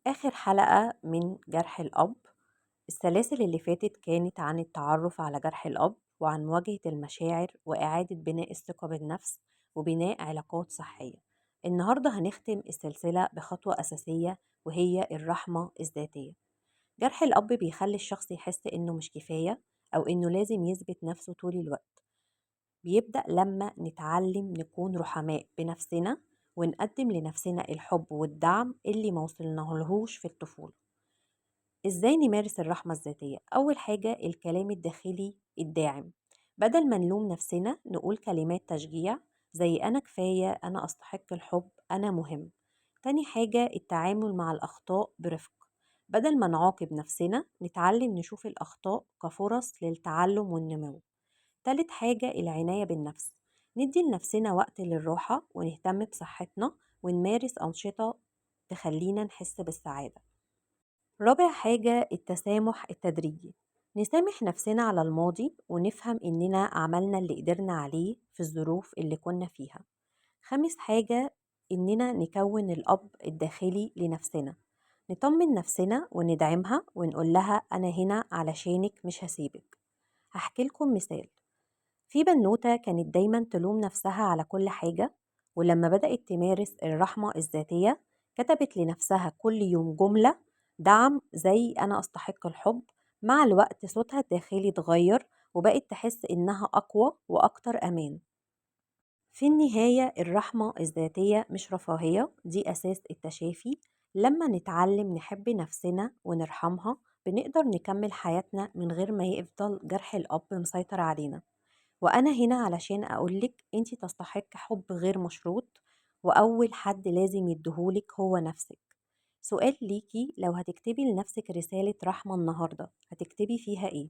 آخر حلقة من جرح الأب. السلاسل اللي فاتت كانت عن التعرف على جرح الأب وعن مواجهة المشاعر وإعادة بناء الثقة بالنفس وبناء علاقات صحية. النهاردة هنختم السلسلة بخطوة أساسية وهي الرحمة الذاتية. جرح الأب بيخلي الشخص يحس إنه مش كفاية أو إنه لازم يثبت نفسه طول الوقت. بيبدأ لما نتعلم نكون رحماء بنفسنا ونقدم لنفسنا الحب والدعم اللي موصلناهولهوش في الطفولة. إزاي نمارس الرحمة الذاتية؟ أول حاجة الكلام الداخلي الداعم. بدل ما نلوم نفسنا نقول كلمات تشجيع زي أنا كفاية، أنا أستحق الحب، أنا مهم. تاني حاجة التعامل مع الأخطاء برفق. بدل ما نعاقب نفسنا نتعلم نشوف الأخطاء كفرص للتعلم والنمو. تالت حاجة العناية بالنفس. ندي لنفسنا وقت للراحة ونهتم بصحتنا ونمارس أنشطة تخلينا نحس بالسعادة. رابع حاجة التسامح التدريجي. نسامح نفسنا على الماضي ونفهم إننا عملنا اللي قدرنا عليه في الظروف اللي كنا فيها. خامس حاجة إننا نكون الأب الداخلي لنفسنا. نطمن نفسنا وندعمها ونقول لها أنا هنا علشانك مش هسيبك. هحكي لكم مثال. في بنوتة كانت دايما تلوم نفسها على كل حاجة، ولما بدأت تمارس الرحمة الذاتية كتبت لنفسها كل يوم جملة دعم زي أنا أستحق الحب. مع الوقت صوتها الداخلي اتغير وبقت تحس إنها أقوى وأكتر أمان. في النهاية الرحمة الذاتية مش رفاهية، دي أساس التشافي. لما نتعلم نحب نفسنا ونرحمها بنقدر نكمل حياتنا من غير ما يفضل جرح الأب مسيطر علينا. وأنا هنا علشان أقولك أنتي تستحق حب غير مشروط، وأول حد لازم يديهولك هو نفسك. سؤال ليكي، لو هتكتبي لنفسك رسالة رحمة النهاردة هتكتبي فيها إيه؟